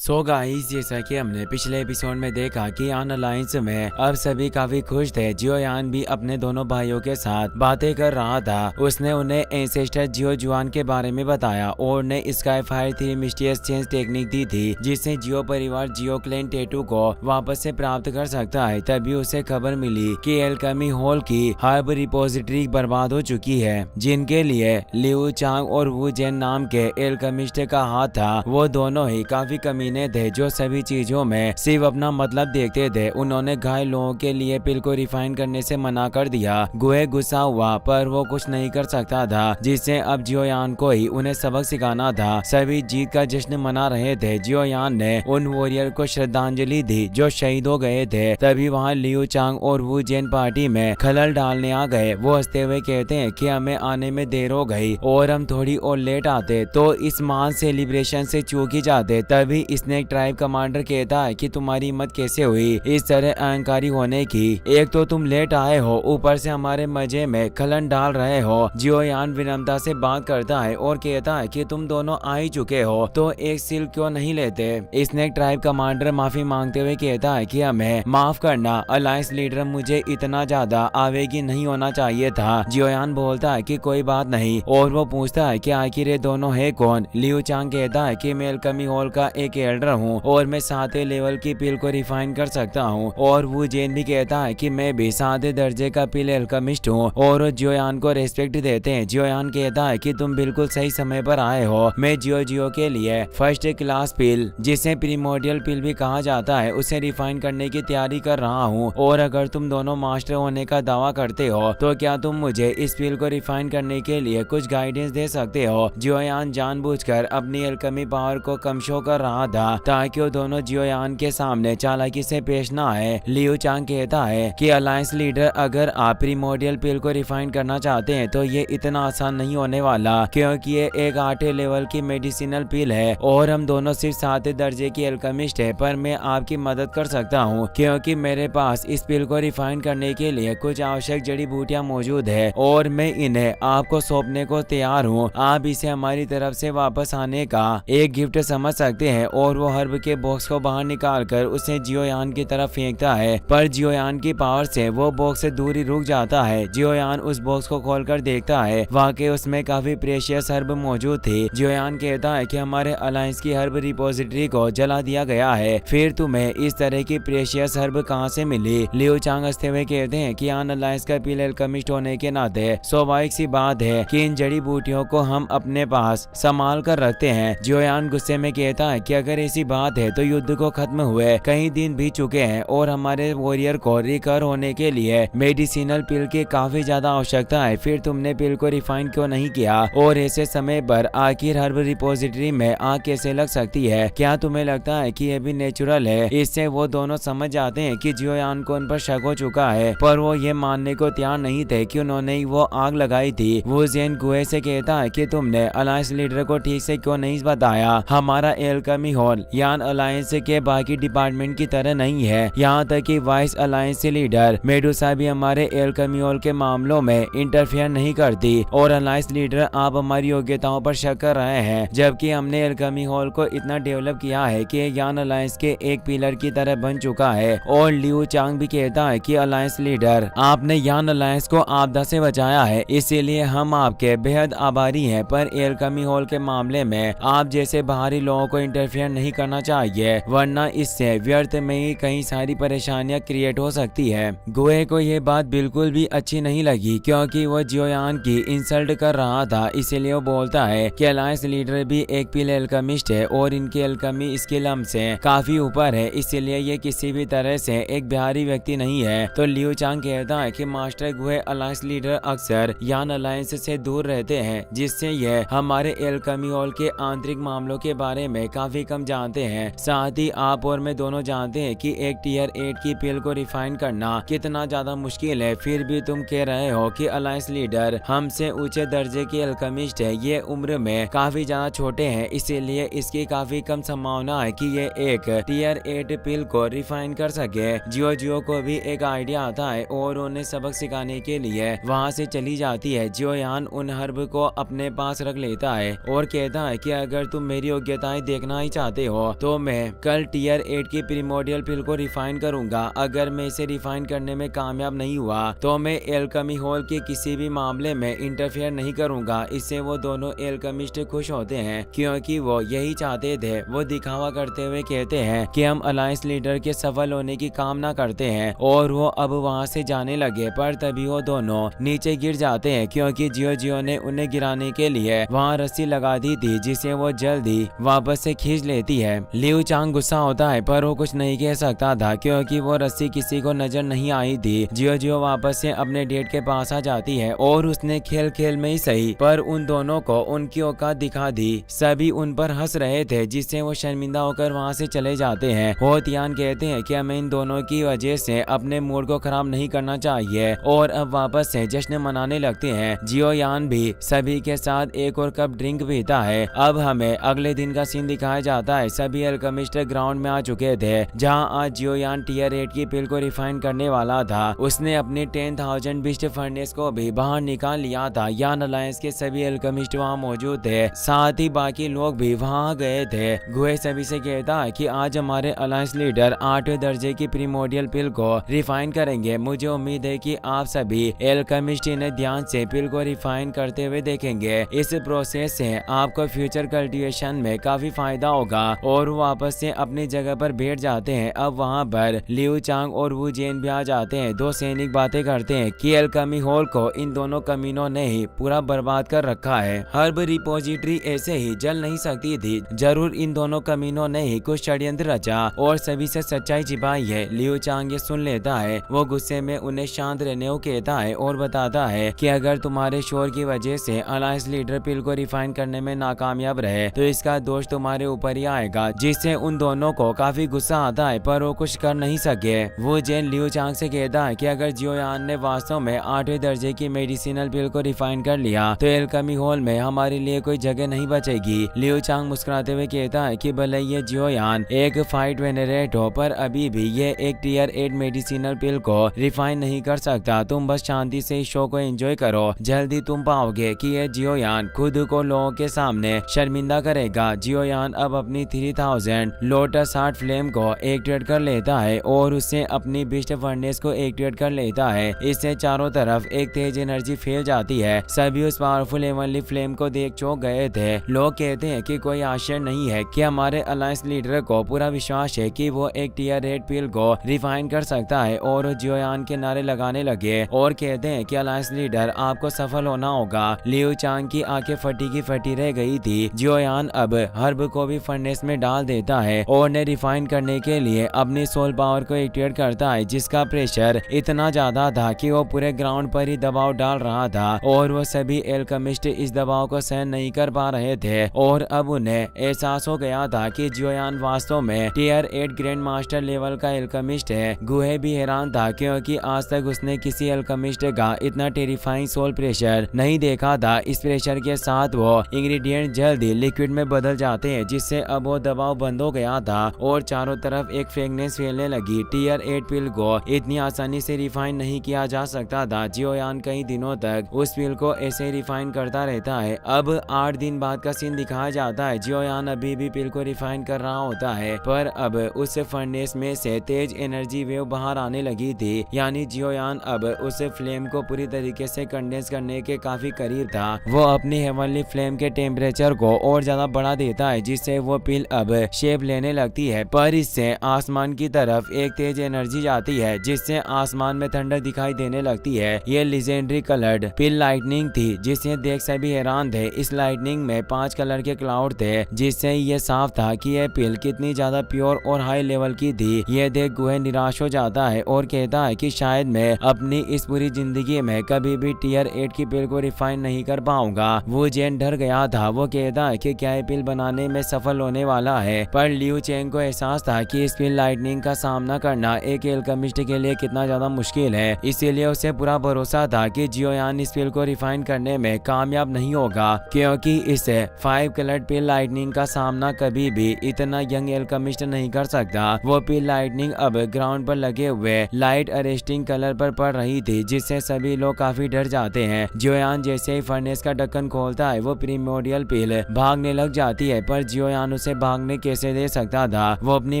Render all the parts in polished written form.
So guys, जैसा कि हमने पिछले एपिसोड में देखा कि यान अलायंस में अब सभी काफी खुश थे। जियो यान भी अपने दोनों भाइयों के साथ बातें कर रहा था। उसने उन्हें एंसेस्टर जियो जुआन के बारे में बताया और ने sky fire 3 mysterious change technique दी थी, जिससे जियो परिवार जियो क्लैन टेटू को वापस से प्राप्त कर सकता है। तभी उसे खबर मिली कि एल्केमी हॉल की हर्ब रिपोजिटरी बर्बाद हो चुकी है, जिनके लिए लियू चांग और वू जेन नाम के एल्केमिस्ट का हाथ था। वो दोनों ही काफी कमीने थे जो सभी चीजों में सिर्फ अपना मतलब देखते थे। उन्होंने घायल लोगों के लिए पिल को रिफाइन करने से मना कर दिया। गुहे गुस्सा हुआ, पर वो कुछ नहीं कर सकता था, जिससे अब जियोयान को ही उन्हें सबक सिखाना था। सभी जीत का जश्न मना रहे थे। जियोयान ने उन वॉरियर को श्रद्धांजलि दी जो शहीद हो गए थे। तभी वहाँ लियू चांग और वू जेन पार्टी में खलल डालने आ गए। वो हंसते हुए कहते हैं कि हमें आने में देर हो गई और हम थोड़ी और लेट आते तो इस महान सेलिब्रेशन से चूक ही जाते। तभी स्नेक ट्राइब कमांडर कहता है कि तुम्हारी हिम्मत कैसे हुई इस तरह अहंकारी होने की। एक तो तुम लेट आए हो, ऊपर से हमारे मजे में खलन डाल रहे हो। जियोयान विनम्रता से बात करता है और कहता है कि तुम दोनों आ ही चुके हो तो एक सील क्यों नहीं लेते। स्नेक ट्राइब कमांडर माफी मांगते हुए कहता है कि हमें माफ करना अलायंस लीडर, मुझे इतना ज्यादा आवेगी नहीं होना चाहिए था। जियोयान बोलता है कि कोई बात नहीं और वो पूछता है कि आखिर ये दोनों है कौन। लियू चांग कहता है कि मैं एल्केमी हॉल का एक एल्डर हूँ और मैं 7वें लेवल की पिल को रिफाइन कर सकता हूँ। और वो जेन भी कहता है कि मैं भी 7वें दर्जे का पिल एल्केमिस्ट हूँ और जियोयान को रेस्पेक्ट देते हैं। जियोयान कहता है कि तुम बिल्कुल सही समय पर आए हो। मैं जियो के लिए फर्स्ट क्लास पिल, जिसे प्रीमोडियल पिल भी कहा जाता है, उसे रिफाइन करने की तैयारी कर रहा हूँ। और अगर तुम दोनों मास्टर होने का दावा करते हो तो क्या तुम मुझे इस पिल को रिफाइन करने के लिए कुछ गाइडेंस दे सकते हो। जियोयान जानबूझकर अपनी एल्केमी पावर को कम शो कर रहा था ताकि वो दोनों जियोयान के सामने चालाकी से पेश ना आए। लियू चांग कहता है कि अलायंस लीडर, अगर आप प्रीमोडियल पिल को रिफाइन करना चाहते हैं तो ये इतना आसान नहीं होने वाला, क्योंकि ये एक 8वें लेवल की मेडिसिनल पिल है और हम दोनों सिर्फ 7वें दर्जे की एल्केमिस्ट है। पर मैं आपकी मदद कर सकता हूँ क्योंकि मेरे पास इस पिल को रिफाइन करने के लिए कुछ आवश्यक जड़ी बूटियां मौजूद है और मैं इन्हें आपको सौंपने को तैयार हूँ। आप इसे हमारी तरफ से वापस आने का एक गिफ्ट समझ सकते हैं। और वो हर्ब के बॉक्स को बाहर निकालकर उसे जियोयान की तरफ फेंकता है, पर जियोयान की पावर से वो बॉक्स से दूर ही रुक जाता है। जियोयान उस बॉक्स को खोलकर देखता है, वाकई उसमें काफी प्रेशियस हर्ब मौजूद थी। जियोयान कहता है कि हमारे अलायंस की हर्ब रिपोजिटरी को जला दिया गया है, फिर तुम्हें इस तरह की प्रेशियस हर्ब कहाँ से मिली। लियू चांग हंसते हुए कहते हैं कि यान अलायंस का पिल एल्केमिस्ट होने के नाते स्वाभाविक सी बात है कि इन जड़ी बूटियों को हम अपने पास संभाल कर रखते हैं। जियोयान गुस्से में कहता है कि अगर ऐसी बात है तो युद्ध को खत्म हुए कई दिन बीत चुके हैं और हमारे वॉरियर को रिकवर होने के लिए मेडिसिनल पिल की काफी ज्यादा आवश्यकता है। फिर तुमने पिल को रिफाइन क्यों नहीं किया और ऐसे समय पर आखिर हर्ब रिपोजिटरी में आग कैसे लग सकती है। क्या तुम्हें लगता है कि यह भी नेचुरल है। इससे वो दोनों समझ जाते हैं कि जियोयान को उन पर शक हो चुका है, पर वो ये मानने को तैयार नहीं थे कि उन्होंने ही वो आग लगाई थी। वो जेन गुहे से कहता है कि तुमने अलायंस लीडर को ठीक से क्यों नहीं बताया। हमारा एल्केमी हॉल यान अलायंस के बाकी डिपार्टमेंट की तरह नहीं है, यहाँ तक कि वाइस अलायंस लीडर मेडुसा भी हमारे एल्केमी हॉल के मामलों में इंटरफेयर नहीं करती। और अलायंस लीडर, आप हमारी योग्यताओं पर शक कर रहे हैं, जबकि हमने एल्केमी हॉल को इतना डेवलप किया है कि यान अलायंस के एक पिलर की तरह बन चुका है। और लियू चांग भी कहता है कि अलायंस लीडर, आपने यान अलायंस को आपदा से बचाया है, इसीलिए हम आपके बेहद आभारी हैं। पर एल्केमी हॉल के मामले में आप जैसे बाहरी लोगों को इंटरफेयर नहीं करना चाहिए, वरना इससे व्यर्थ में ही कई सारी परेशानियां क्रिएट हो सकती है। गुहे को ये बात बिल्कुल भी अच्छी नहीं लगी क्योंकि वो जियोयान की इंसल्ट कर रहा था। इसीलिए वो बोलता है कि अलायंस लीडर भी एक पिल एल्केमिस्ट है और इनकी एल्केमी स्किल हमसे काफी ऊपर है, इसीलिए ये किसी भी तरह से एक बिहारी व्यक्ति नहीं है। तो लियू चांग कहता है कि मास्टर गुहे, अलायंस लीडर अक्सर यान अलायंस से दूर रहते हैं, जिससे ये हमारे एल्केमी हॉल के आंतरिक मामलों के बारे में काफी कम जानते हैं। साथ ही आप और मैं दोनों जानते हैं कि एक टियर 8 की पिल को रिफाइन करना कितना ज्यादा मुश्किल है। फिर भी तुम कह रहे हो कि अलायंस लीडर हमसे ऊंचे दर्जे की एल्केमिस्ट है। ये उम्र में काफी ज्यादा छोटे हैं, इसीलिए इसकी काफी कम संभावना है कि ये एक टियर 8 पिल को रिफाइन कर सके। जियो को भी एक आइडिया आता है और उन्हें सबक सिखाने के लिए वहाँ से चली जाती है। जियोयान उन हर्ब को अपने पास रख लेता है और कहता है कि अगर तुम मेरी योग्यताएं देखना ही चाहते चाहते हो तो मैं कल टियर 8 की प्रीमोडियल पिल को रिफाइन करूंगा। अगर मैं इसे रिफाइन करने में कामयाब नहीं हुआ तो मैं एल्केमी हॉल के किसी भी मामले में इंटरफेयर नहीं करूंगा। इससे वो दोनों एल्केमिस्ट खुश होते हैं क्योंकि वो यही चाहते थे। वो दिखावा करते हुए कहते हैं कि हम अलायंस लीडर के सफल होने की कामना करते हैं और वो अब वहाँ से जाने लगे। पर तभी वो दोनों नीचे गिर जाते हैं क्योंकि जियो ने उन्हें गिराने के लिए वहाँ रस्सी लगा दी थी जिसे वो जल्दी वापस से खींच लेती है। लियू चांग गुस्सा होता है पर वो कुछ नहीं कह सकता था क्योंकि वो रस्सी किसी को नजर नहीं आई थी। जियो वापस से अपने डेट के पास आ जाती है और उसने खेल खेल में ही सही पर उन दोनों को उनकी औकात दिखा दी। सभी उन पर हंस रहे थे जिससे वो शर्मिंदा होकर वहाँ से चले जाते हैं। हो तियान कहते हैं कि हमें इन दोनों की वजह से अपने मूड को खराब नहीं करना चाहिए और अब वापस से जश्न मनाने लगते हैं। जियो यान भी सभी के साथ एक और कप ड्रिंक पीता है। अब हमें अगले दिन का सीन दिखाया जाता है। सभी अल्केमिस्ट ग्राउंड में आ चुके थे जहाँ आज जियो यान टियर 8 की पिल को रिफाइन करने वाला था। उसने अपनी 10,000 बिस्ट फर्नेस को भी बाहर निकाल लिया था। यान अलायंस के सभी अल्केमिस्ट वहाँ मौजूद थे, साथ ही बाकी लोग भी वहाँ गए थे। गुहे सभी से कहता है कि आज हमारे अलायंस लीडर 8वें दर्जे की प्रीमोडियल पिल को रिफाइन करेंगे। मुझे उम्मीद है कि आप सभी एल्केमिस्ट इन्हें ध्यान से पिल को रिफाइन करते हुए देखेंगे। इस प्रोसेस से आपको फ्यूचर कल्टीवेशन में काफी फायदा होगा। और वापस से अपनी जगह पर बैठ जाते हैं। अब वहाँ पर लियू चांग और वू जेन भी आ जाते हैं। दो सैनिक बातें करते हैं कि एल्केमी हॉल को इन दोनों कमीनों ने ही पूरा बर्बाद कर रखा है। हर्ब रिपोजिटरी ऐसे ही जल नहीं सकती थी। जरूर इन दोनों कमीनों ने ही कुछ षड्यंत्र रचा और सभी से सच्चाई छिपाई है। लियू चांग ये सुन लेता है। वो गुस्से में उन्हें शांत रहने को कहता है और बताता है कि अगर तुम्हारे शोर की वजह से अलायंस लीडर पिल को रिफाइन करने में नाकामयाब रहे तो इसका दोष तुम्हारे ऊपर ही आएगा, जिससे उन दोनों को काफी गुस्सा आता है पर वो कुछ कर नहीं सके। वो जेन लियू चांग से कहता है कि अगर जियो यान ने वास्तव में 8वें दर्जे की मेडिसिनल पिल को रिफाइन कर लिया तो एल्केमी हॉल में हमारे लिए कोई जगह नहीं बचेगी। लियू चांग मुस्कुराते हुए कहता है कि भले ये जियो यान एक फाइट वेनरेट हो पर अभी भी ये एक टियर 8 मेडिसिनल पिल को रिफाइन नहीं कर सकता। तुम बस शांति से इस शो को एंजॉय करो। जल्दी तुम पाओगे कि ये जियो यान खुद को लोगों के सामने शर्मिंदा करेगा। जियो यान अब अपनी 3000 लोटस हार्ट फ्लेम को एक्टिवेट कर लेता है और उससे अपनी बिस्ट फर्नेस को एक्टिवेट कर लेता है। इससे चारों तरफ एक तेज एनर्जी फैल जाती है। सभी उस पावरफुल हेवनली फ्लेम को देख चौंक गए थे। लोग कहते हैं कि कोई आश्चर्य नहीं है कि हमारे अलायंस लीडर को पूरा विश्वास है कि वो एक टियर 8 पिल को रिफाइन कर सकता है और जियो यान के नारे लगाने लगे और कहते हैं कि अलायंस लीडर आपको सफल होना होगा। लियू चांग की आंखें फटी की फटी रह गई थी। जियो यान अब हर्ब को भी फर्नेस में डाल देता है और उन्हें रिफाइन करने के लिए अपनी सोल पावर को एक्टिवेट करता है, जिसका प्रेशर इतना ज्यादा था कि वो पूरे ग्राउंड पर ही दबाव डाल रहा था और वो सभी एल्केमिस्ट इस दबाव को सहन नहीं कर पा रहे थे। और अब उन्हें एहसास हो गया था कि जियो यान वास्तव में टियर 8 ग्रैंड मास्टर लेवल का एल्केमिस्ट है। गुहे भी हैरान था क्योंकि आज तक उसने किसी एल्केमिस्ट का इतना टेरिफाइंग सोल प्रेशर नहीं देखा था। इस प्रेशर के साथ वो इंग्रेडिएंट जल्दी लिक्विड में बदल जाते हैं, जिससे अब वो दबाव बंद हो गया था और चारों तरफ एक फ्रेगनेंस फैलने लगी। टियर 8 पिल को इतनी आसानी से रिफाइन नहीं किया जा सकता था। जियो यान कई दिनों तक उस पिल को ऐसे रिफाइन करता रहता है। अब 8 दिन बाद का सीन दिखाया जाता है। जियो यान अभी भी पिल को रिफाइन कर रहा होता है पर अब उस फर्नेस में से तेज एनर्जी वेव बाहर आने लगी थी। यानी जियो यान अब उस फ्लेम को पूरी तरीके से कंडेंस करने के काफी करीब था। वो अपनी हेवनली फ्लेम के टेम्परेचर को और ज्यादा बढ़ा देता है, जिससे वो पिल अब शेप लेने लगती है। पर इससे आसमान की तरफ एक तेज एनर्जी जाती है जिससे आसमान में ठंडक दिखाई देने लगती है। ये लेजेंडरी कलर्ड पिल लाइटनिंग थी जिसे देख सभी हैरान थे। इस लाइटनिंग में 5 कलर के क्लाउड थे, जिससे ये साफ था कि यह पिल कितनी ज्यादा प्योर और हाई लेवल की थी। यह देख गुहे निराश हो जाता है और कहता है कि शायद मैं अपनी इस पूरी जिंदगी में कभी भी टियर 8 की पिल को रिफाइन नहीं कर पाऊंगा। वो जेन डर गया था। वो कहता है कि क्या ये पिल बनाने में सफल होने वाला है, पर लियू चेंग को एहसास था कि इस पिल लाइटनिंग का सामना करना एक एल्केमिस्ट के लिए कितना ज्यादा मुश्किल है। इसीलिए उसे पूरा भरोसा था कि जियो यान इस पिल को रिफाइन करने में कामयाब नहीं होगा, क्योंकि इसे 5 कलर्ड पिल लाइटनिंग का सामना कभी भी इतना यंग एल्केमिस्ट नहीं कर सकता। वो पिल लाइटनिंग अब ग्राउंड पर लगे हुए लाइट अरेस्टिंग कलर पर पड़ रही थी, जिससे सभी लोग काफी डर जाते हैं। जियो यान जैसे ही फर्नेस का ढक्कन खोलता है वो प्रीमोडियल पिल भागने लग जाती है, पर जियो यान उसे भागने कैसे दे सकता था। वो अपनी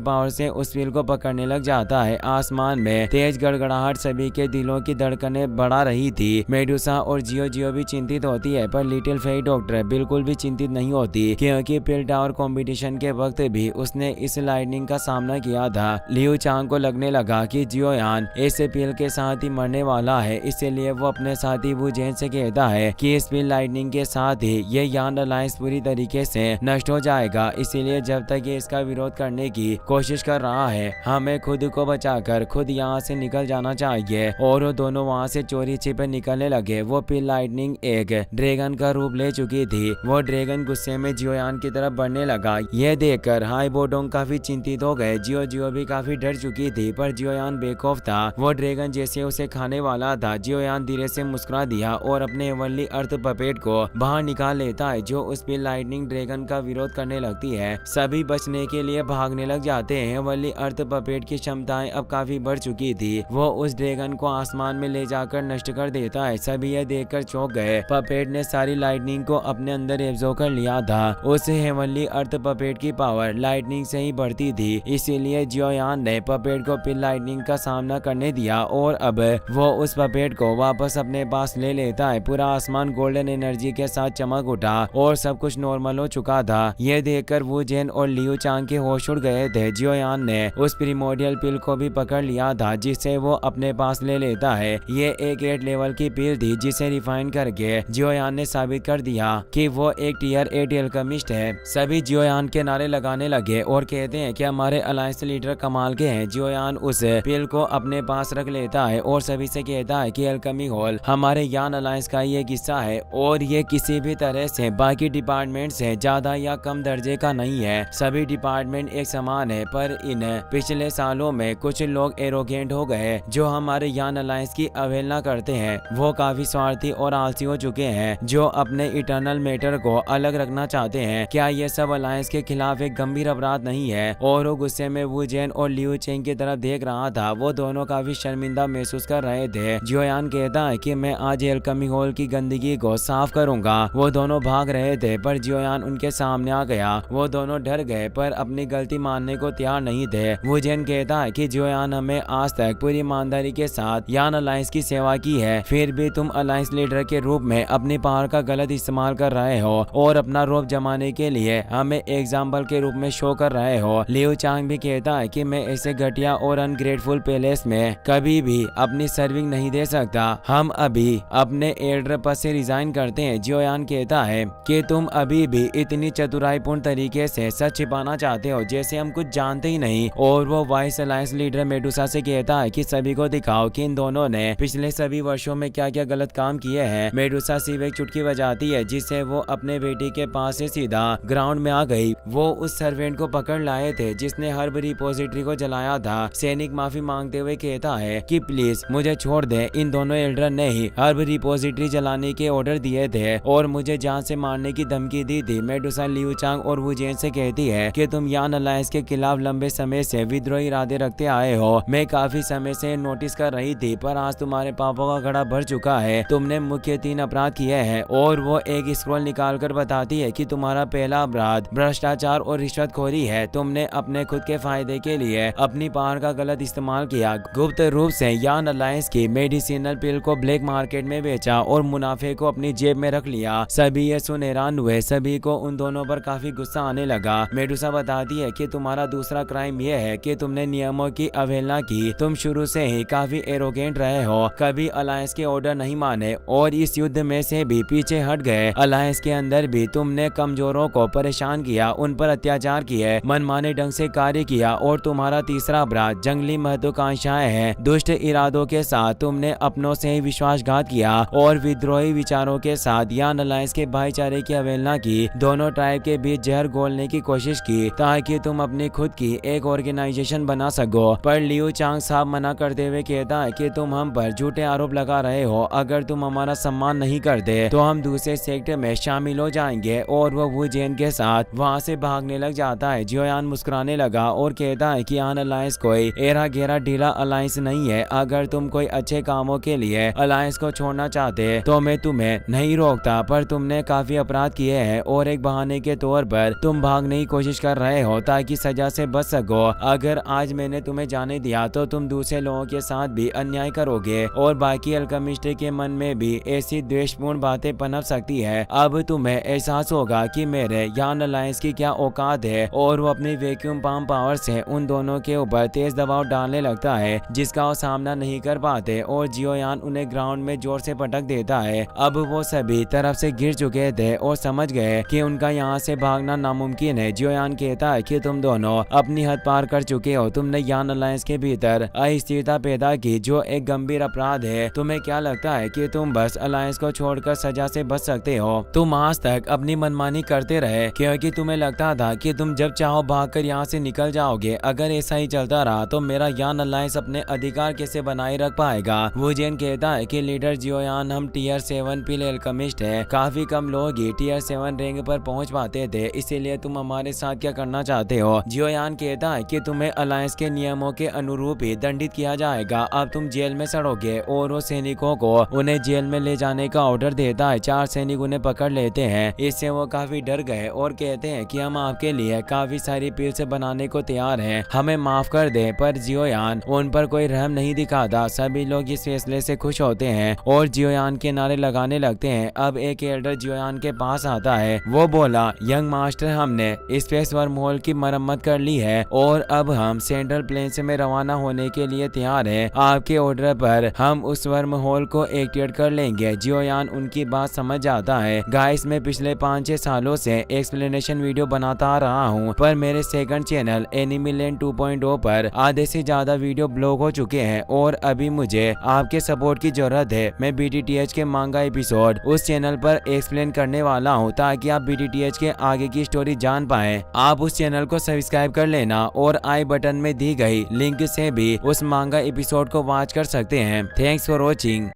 पावर से उस व्हील को पकड़ने लग जाता है। आसमान में तेज गड़गड़ाहट सभी के दिलों की धड़कनें बढ़ा रही थी। मेडुसा और जियो भी चिंतित होती है, पर लिटिल फेई डॉक्टर बिल्कुल भी चिंतित नहीं होती, क्योंकि पिल टावर कंपटीशन के वक्त भी उसने इस लाइटनिंग का सामना किया था। लियू चांग को लगने लगा कि जियोयान इस पिल के साथ ही मरने वाला है, इसीलिए वो अपने साथी वू जेन से कहता है कि इस पिल लाइटनिंग के साथ ही ये यान अलायंस पूरी तरीके से नष्ट हो जाएगा। इसीलिए जब तक ये इसका विरोध करने की कोशिश कर रहा है, हमें खुद को बचाकर खुद यहाँ से निकल जाना चाहिए। और वो दोनों वहाँ से चोरी छिपे निकलने लगे। वो पिल लाइटनिंग एक ड्रैगन का रूप ले चुकी थी। वो ड्रैगन गुस्से में जियोयान की तरफ बढ़ने लगा। यह देखकर हाई बोडोंग काफी चिंतित हो गए। जियो भी काफी डर चुकी थी, पर जियोयान बेखौफ था। वो ड्रैगन जैसे उसे खाने वाला था। जियोयान धीरे से मुस्कुरा दिया और अपने हेवनली अर्थ पपेट को बाहर निकाल लेता है, जो उस पिल लाइटनिंग ड्रैगन का विरोध करने लगती है। सभी बचने के लिए भागने लग जाते हैं। हेवनली अर्थ पपेट की क्षमताएं अब काफी बढ़ चुकी थी। वो उस ड्रैगन को आसमान में ले जाकर नष्ट कर देता है। सभी यह देखकर चौंक गए। पपेट ने सारी लाइटनिंग को अपने अंदर एब्जॉर्ब कर लिया था। उस हेवनली अर्थ पपेट की पावर लाइटनिंग से ही बढ़ती थी, इसीलिए जियोयान ने पपेट को पिल लाइटनिंग का सामना करने दिया और अब वो उस पपेट को वापस अपने पास ले लेता है। पूरा आसमान गोल्डन एनर्जी के साथ चमक उठा और सब कुछ नॉर्मल हो चुका था। यह देखकर वू जेन और लियू चांग के होश उड़ गए थे। जियोयान ने उस प्रीमोडियल पिल को भी पकड़ लिया था, जिसे वो अपने पास ले लेता है। ये एक 8 लेवल की पिल थी, जिसे रिफाइन करके जियोयान ने साबित कर दिया कि वो एक टियर 8 एल्केमिस्ट है। सभी जियोयान के नारे लगाने लगे और कहते हैं कि हमारे अलायंस लीडर कमाल के हैं। जियोयान उस पिल को अपने पास रख लेता है और सभी से कहता है कि एल्केमी हॉल हमारे यान अलायंस का ये हिस्सा है और ये किसी भी तरह से बाकी डिपार्टमेंट से ज्यादा या कम दर्जे का नहीं है। सभी डिपार्टमेंट एक समान है, पर इन पिछले सालों में कुछ लोग एरोगेंट हो गए जो हमारे यान अलायंस की अवहेलना करते हैं। वो काफी स्वार्थी और आलसी हो चुके हैं, जो अपने इटर्नल मैटर को अलग रखना चाहते हैं। क्या ये सब अलायंस के खिलाफ एक गंभीर अपराध नहीं है? और वो गुस्से में वू जेन और लियू चेंग की तरफ देख रहा था। वो दोनों काफी शर्मिंदा महसूस कर रहे थे। जियोयान कहता है कि मैं आज एल्केमी हॉल की गंदगी को साफ करूंगा। वो दोनों भाग रहे थे, पर जियोयान उनके सामने आ गया। वो दोनों डर गए, पर अपनी गलती मानने को तैयार नहीं थे। वू जेन कहता है कि जियोयान हमें आज तक पूरी ईमानदारी के साथ यान अलायंस की सेवा की है, फिर भी तुम अलायंस लीडर के रूप में अपनी पावर का गलत इस्तेमाल कर रहे हो और अपना रोब जमाने के लिए हमें एग्जाम्पल के रूप में शो कर रहे हो। लियू चांग भी कहता है कि मैं ऐसे घटिया और अनग्रेटफुल पैलेस में कभी भी अपनी सर्विंग नहीं दे सकता। हम अभी अपने एल्डर पद से रिजाइन करते हैं। जियोयान कहता है कि तुम अभी भी इतनी चतुराईपूर्ण तरीके से सच छिपाना चाहते हो जैसे हम कुछ जानते ही नहीं। और वो वाइस अलायंस लीडर मेडुसा से कहता है कि सभी को दिखाओ कि इन दोनों ने पिछले सभी वर्षों में क्या क्या गलत काम किए हैं। मेडुसा सिर्फ एक चुटकी बजाती है, जिससे वो अपने बेटी के पास से सीधा ग्राउंड में आ गई। वो उस सर्वेंट को पकड़ लाए थे जिसने हर्ब रिपोजिटरी को जलाया था। सैनिक माफी मांगते हुए कहता है कि प्लीज मुझे छोड़ दे। इन दोनों एल्डर ने ही हर्ब रिपोजिटरी जलाने के ऑर्डर दिए थे और मुझे जान से मारने की धमकी दी थी। मेडुसा लियू चांग और वू जेन से कहती है कि तुम यान अलायंस के खिलाफ लंबे समय से विद्रोही इरादे रखते आए हो। मैं काफी समय से नोटिस कर रही थी, पर आज तुम्हारे पापों का घड़ा भर चुका है। तुमने मुख्य 3 अपराध किए हैं। और वो एक स्क्रॉल निकाल कर बताती है कि तुम्हारा पहला अपराध भ्रष्टाचार और रिश्वतखोरी है। तुमने अपने खुद के फायदे के लिए अपनी पावर का गलत इस्तेमाल किया, गुप्त रूप से यान अलायंस की मेडिसिनल पिल को ब्लैक मार्केट में बेचा और मुनाफे को अपनी जेब में रख लिया। सभी ये सुन हैरान हुए। सभी को उन दोनों पर काफी गुस्सा आने लगा। मेडुसा बताती है कि तुम्हारा दूसरा क्राइम यह है कि तुमने नियमों की अवहेलना की। तुम शुरू से ही काफी एरोगेंट रहे हो, कभी अलायंस के ऑर्डर नहीं माने और इस युद्ध में से भी पीछे हट गए। अलायंस के अंदर भी तुमने कमजोरों को परेशान किया, उन पर अत्याचार किए, मनमाने ढंग से कार्य किया। और तुम्हारा तीसरा अपराध जंगली महत्वाकांक्षाएं हैं। दुष्ट इरादों के साथ तुमने अपनों से ही विश्वासघात किया और विद्रोही विचारों के साथ यान अलायंस के भाईचारे की अवहेलना की। दोनों ट्राइब के बीच जहर घोलने की कोशिश की ताकि तुम अपनी खुद की एक ऑर्गेनाइजेशन बना सको। पर लियू चांग साहब मना करते हुए कहता है कि तुम हम पर झूठे आरोप लगा रहे हो। अगर तुम हमारा सम्मान नहीं करते तो हम दूसरे सेक्टर में शामिल हो जाएंगे। और वो वू जेन के साथ वहाँ से भागने लग जाता है। जियोयान मुस्कुराने लगा और कहता है कि यान अलायंस कोई एरा घेरा ढीला अलायंस नहीं है। अगर तुम कोई अच्छे कामों के लिए अलायंस को छोड़ना चाहते तो मैं तुम्हें नहीं रोकता, पर तुमने काफी अपराध किए हैं और एक बहाने के तौर पर तुम भागने की कोशिश कर रहे हो ताकि सजा से बच सको। अगर आज मैंने तुम्हें जाने दिया तो तुम दूसरे लोगों के साथ भी अन्याय करोगे और बाकी अल्केमिस्ट के मन में भी ऐसी द्वेषपूर्ण बातें पनप सकती है। अब तुम्हें एहसास होगा कि मेरे यान अलायंस की क्या औकात है और वो अपनी वैक्यूम पाम पावर से उन दोनों के ऊपर तेज दबाव डालने लगता है जिसका वो सामना नहीं कर पाते और जियोयान उन्हें ग्राउंड में जोर से पटक देता है। अब वो सभी तरफ से गिर चुके थे और समझ गए कि उनका यहाँ से भागना नामुमकिन है। जियोयान कहता है कि तुम दोनों अपनी हद पार कर चुके हो। तुमने यान अलायंस के भीतर अस्थिरता पैदा की जो एक गंभीर अपराध है। तुम्हें क्या लगता है कि तुम बस अलायंस को छोड़कर सजा से बच सकते हो? तुम आज तक अपनी मनमानी करते रहे क्योंकि तुम्हें लगता था कि तुम जब चाहो भागकर यहाँ से निकल जाओगे। अगर ऐसा ही चलता रहा तो मेरा यान अलायंस अपने अधिकार कैसे बनाए रख पाएगा? वुजियन कहता है कि लीडर जियोयान, हम टियर 7 पीले अल्केमिस्ट है। काफी कम लोग ही टियर 7 रैंक पर पहुंच पाते थे, इसीलिए तुम हमारे साथ क्या करना चाहते हो? जियोयान कहता है कि तुम्हें अलायंस के नियमों के अनुरूप ही दंडित किया जाएगा। अब तुम जेल में सड़ोगे और वो सैनिकों को उन्हें जेल में ले जाने का ऑर्डर देता है। 4 सैनिक उन्हें पकड़ लेते हैं। इससे वो काफी डर गए और कहते हैं कि हम आपके लिए काफी सारी पिल्स बनाने को तैयार हैं, हमें माफ कर दे। पर जियोयान उन पर कोई रहम नहीं दिखाता। सभी लोग इस फैसले से खुश होते हैं और जियोयान के नारे लगाने लगते हैं। अब एक एल्डर जियोयान के पास आता है। वो बोला, यंग मास्टर, हमने स्पेस वर्महोल की मरम्मत कर ली है और अब हम सेंट्रल प्लेन से में रवाना होने के लिए तैयार है। आपके ऑर्डर पर हम उस वर्महोल को एक्टिवेट कर लेंगे। जियोयान उनकी बात समझ जाता है। गाइस, मैं पिछले 5-6 सालों से एक्सप्लेनेशन वीडियो बनाता आ रहा हूँ, पर मेरे सेकंड चैनल एनिमी लैंड 2.0 पर आधे से ज्यादा वीडियो ब्लॉक हो चुके हैं और अभी मुझे आपके सपोर्ट की जरूरत है। मैं BTTH के मांगा एपिसोड उस चैनल पर एक्सप्लेन करने वाला हूँ ताकि आप BTTH के आगे की स्टोरी जान पाएं। आप उस चैनल को सब्सक्राइब कर लेना और आई बटन में दी गई लिंक से भी उस मांगा एपिसोड को वॉच कर सकते हैं। Thanks for watching.